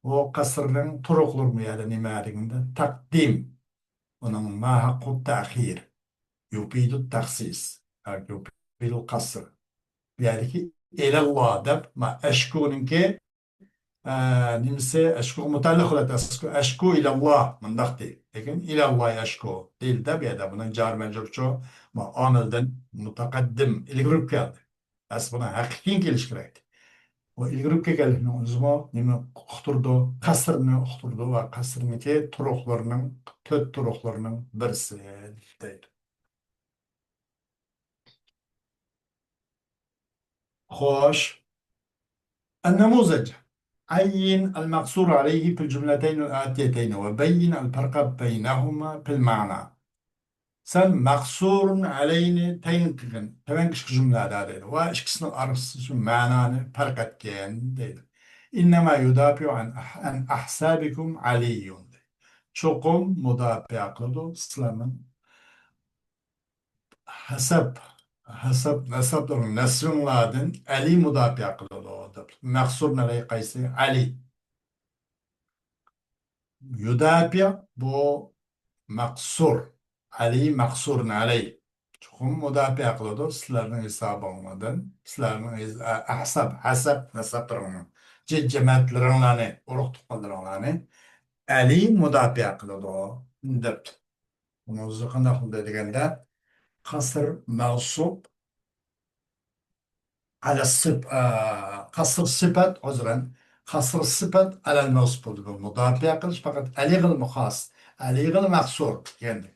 O kasırın turuklur mu yani nimelerinde takdim onun ma hakkı tahir yufidu taksis yufidu kasır yani ki ilallah deb ma eşkunun ki nimse eşku mutallık olat eşku ilallah mındak değil lekin ilallah eşku değil de bir de bunun car mecrurçu ma amilden mutakaddim ilgirip geldi as buna hakikin geliş gerekti. O ilgirip kelganlikni o'zimi nima uqtirdi, qasrni uqtirdi va qasrniki turuqlarining, to'rt turuqlarining birisi deydi. Xo'sh, النموذج عين المقصور عليه في الجملتين الآتيتين وبين الفرق بينهما في المعنى. Sen maksurun aleyni tayin qilgin. Tavankish jumlalar deydi. Va ikkisini orasida ma'noni farq etgan deydi. İnnema yudafiu an ahsabikum aliyyun. Çokum mudafaa qiladi sizlarning Hasap, hasap, nasapların nasrınladın Ali müdafiə kıldı. Məqsur nereye kaysı? Ali. Yudafiə bu məqsur. Ali məqsurun aley. Çoxum müdafiə kıldı. Sizlerden hesabı olmadın. Sizlerden ahsab, hasap, nasaplarını. Cemaatlerini, uruk tukallarını. Ali müdafiə kıldı. Dep. Bunu zıkkında kıldı degende. Kasır, mevsup, على قصر الصفات عذرا قصر الصفات على الموصوف بالمضارع يقلش فقط أليغ المخاص أليغ المقصور يعني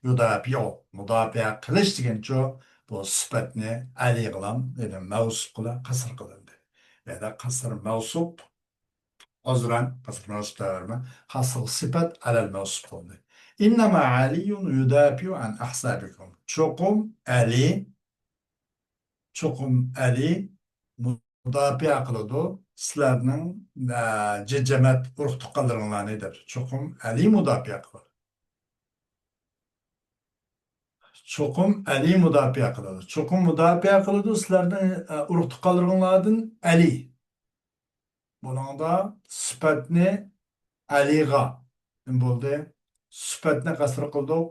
يضارع مضارع قلش degan şu bu sıfatni alig'lam yani mavsuf qila qasr qilindi yani qasr mavsuf عذرا قصر mavsuf تماما قصر الصفات على الموصوف qilindi إنما علي يدافع عن أحسابكم ço'qum Ali cho'qim Ali mudofaa qiladi sizlarning jamat urug' tuqqanlaringlarni deb cho'qim Ali mudofaa qiladi cho'qim Ali mudofaa qiladi cho'qim mudofaa qiladi sizlarning urug' tuqqanlaringlardan Ali buningda sifatni Aliga nima bo'ldi sifatni qasr qildik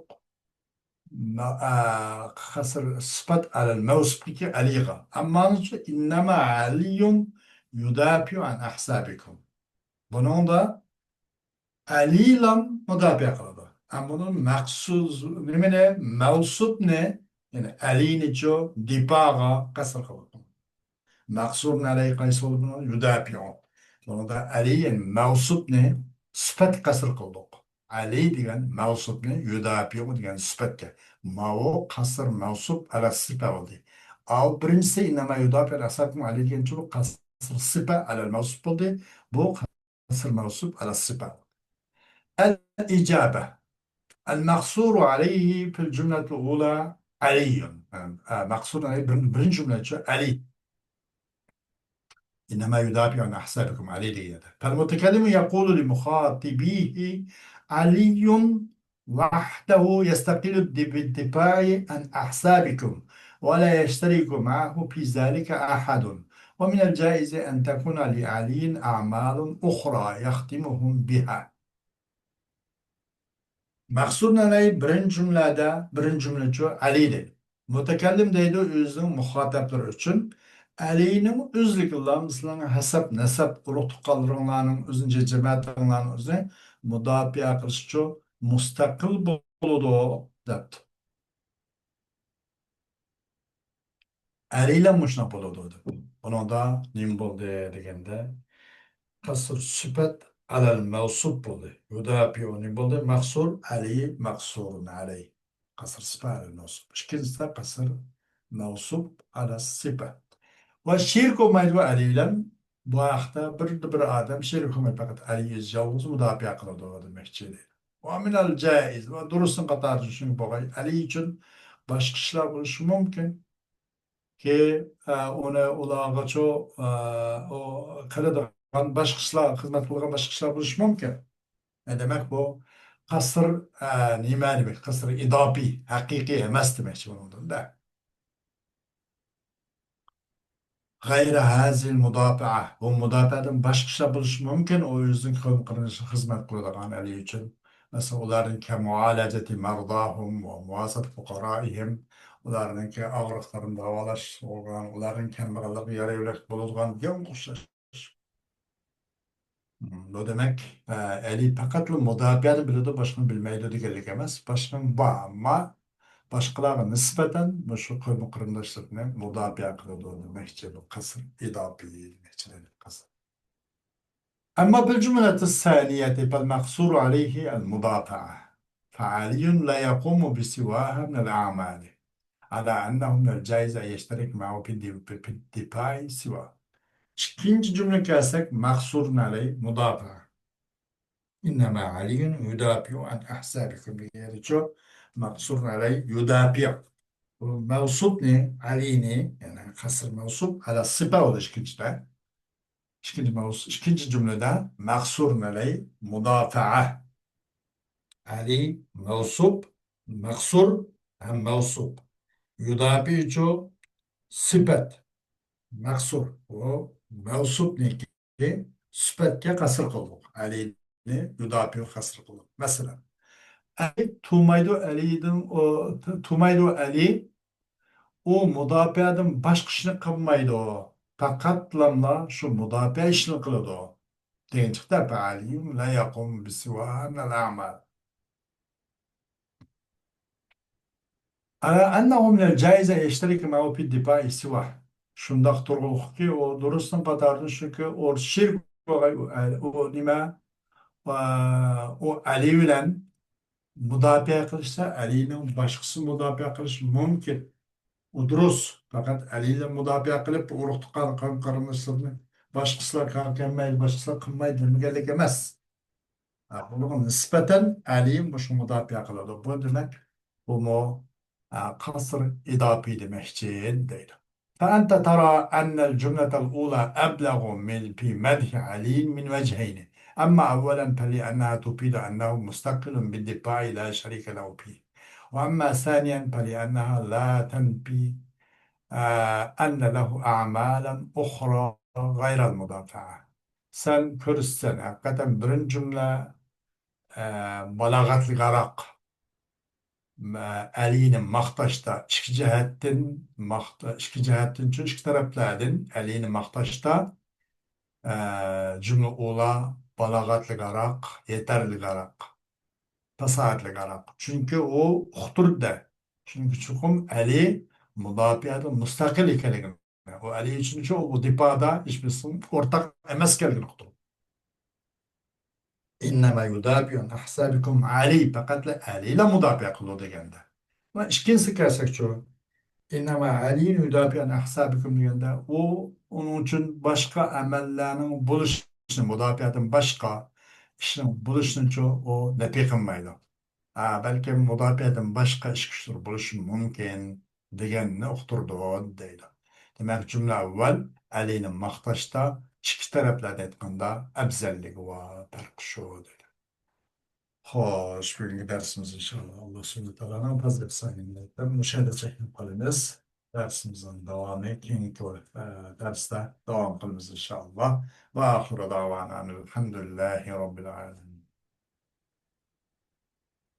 خسر الصفات على الموصف كي أليغا أما إنما علي يدافع عن أحسابكم bunun da Ali ile müdafaa kıldı. Ama bunun maksuz ne mevsup ne? Yani Ali'nin çoğu dipağa kasır kıldı. Maksur ne alakası olduğunu yudafi'un. Bunu da Ali'nin mevsup ne? Sıfat kasır kıldık. Ali diyen mevsup ne? Yudafi'un diyen sıfatka. Mao kasır mevsup ala sıfa oldu. Al birincisi inama yudafi ala sıfatın Ali diyen çoğu kasır sıfa ala mevsup oldu. Bu kasır mevsup ala sıfa. الإجابة المقصور عليه في الجملة الأولى علي مقصور عليه برين جملة علي إنما يدافع عن أحسابكم علي ليدا فالمتكلم يقول لمخاطبيه علي وحده يستقل بالدفاع عن أحسابكم ولا يشترك معه في ذلك أحد ومن الجائز أن تكون لعلي أعمال أخرى يختمهم بها مقصود نلay birinci cümleçi Ali dedi. Mütekellim deydi özünün muhatapları için Ali'nin özlükler mesela hesap nesap uruk tuqqanlarının özünce cemaatlarının özüne müdafiə qilishçi mustaqil boludu depti. Ali ile muşnaq boludu dedi. Bunun da nim boldu degende قصر الصفات على الموصوف بولي يضاف يوني بولي مقصور عليه مقصور عليه قصر الصفة على الموصوف شكل قصر موصوف على الصفة والشرك ما يدوى عليه لم بواختا بر آدم شرك ما فقط عليه الجوز مضافع قلده هذا مكتشي ومن الجائز ودرس قطار شنو بغي عليه için başka işler buluş mümkün ki ona ulağa çok o kalede başka işler hizmet kılgan başka işler buluş mümkün. Ne demek bu? Kasır nima demek? Kasır idafi, hakiki emas demek bunun da. Gayri hazil mudafa'a. Bu mudafa'dan başka işler buluş mümkün. O yüzden kılınışı hizmet kılgan Ali için. Mesela onların ke mualaceti merdahum ve muasat fukaraihim. Onların ke ağrıklarını davalaş olgan, onların kembagalligi yarayevlek bulungan gen kuşlar. Bu demek Ali fakat mudafia'ni biladi, boshqani bilmaydi deganlik emas. Boshqa bor, ammo boshqalarga nisbatan shu qo'yma qarindoshlikni mudofaa qiladi demakchi bu qasr idofiy demakchi qasr. أما بالجملة الثانية فالمقصور عليه المضافعة فعلي لا يقوم بسواها من الأعمال على أنه من الجائز أن يشترك معه في الدفاع سواه. İkinci cümle kelsek mahsurun aleyh mudafa. İnnemâ aliyyun yudafi'u an ahsâbikum diyeri çok mahsurun aleyh yudafi'u. Bu mevsup ne? Ali ne? Yani kasır mevsup ala sıpa olur ikincide. İkinci cümlede mahsurun aleyh mudafa'a. Ali mevsup, mahsur hem mevsup. yudafichu sifat maqsur u mavsufniki sifatga qasr qildik. Alini yudafi qasr qildik. Masalan, Ali tumaydu Ali'nin o tumaydu Ali o müdafiadan başka işini kılmaydı o. Fakatlamla şu müdafaa işini kılıyordu o. Deyincikler fealiyum la yakum bisivanel a'mal. Ala annahu minel caize yeşterik ma'u fi difa'i siva. Şundak turguluk ki o durustan kadardı çünkü o şirk o nima o Ali bilen müdafaa kılışsa Ali'nin başkası müdafaa kılış mümkün. O durus. Fakat eliyle müdafaa kılıp uruktu karınlaşlarını başkasılar kalkamaydı, başkasılar kılmaydı demek emez. Bunun nispeten eliyim bu şu müdafaa kılıyordu. Bu demek bu mu kasır idafi demek için değil. فأنت ترى أن الجملة الأولى أبلغ من في مدح علي من وجهين أما أولا فلأنها تفيد أنه مستقل بالدفاع لا شريك له فيه وأما ثانيا فلأنها لا تنفي أن له أعمالا أخرى غير المدافعة. Sen körüsten hakikaten birinci cümle balagatlı Ali'nin maqtaşta iki cihettin çünkü iki tarafladın Ali'nin maqtaşta cümle ola balagatlı garak yeterli garak tasaatli garak çünkü o uxtur da çünkü çukum Ali müdafiada mustakil ekanligini o Ali için şu o dipada hiçbir ortak emas kelgin uxtur. İnnemâ yudafi'un ahsabikum Ali fakat Ali ile müdafaa kılıyor degende. Ama işkinsi kelsek şu İnnemâ Ali yudafi an ahsabikum degende o onun için başka amellerinin buluşunu müdafiatın başka işinin buluşunu şu o nefi kılmaydı. Belki müdafiadan başka iş güçleri buluşu mümkün deganini uqtirdi deydi. Demek cümle evvel Ali'nin maqtashda ikki taraflarni aytganda afzalligi va farqi shu deydi. Xo'sh, bugungi darsimiz inshaalloh Alloh subhanahu va taoloning fazli ihsonidan mushahada cheklab qolamiz. Darsimizning davomi keyingi darsda davom qilamiz inshaalloh. Va oxiru davana alhamdulillahi robbil alamin.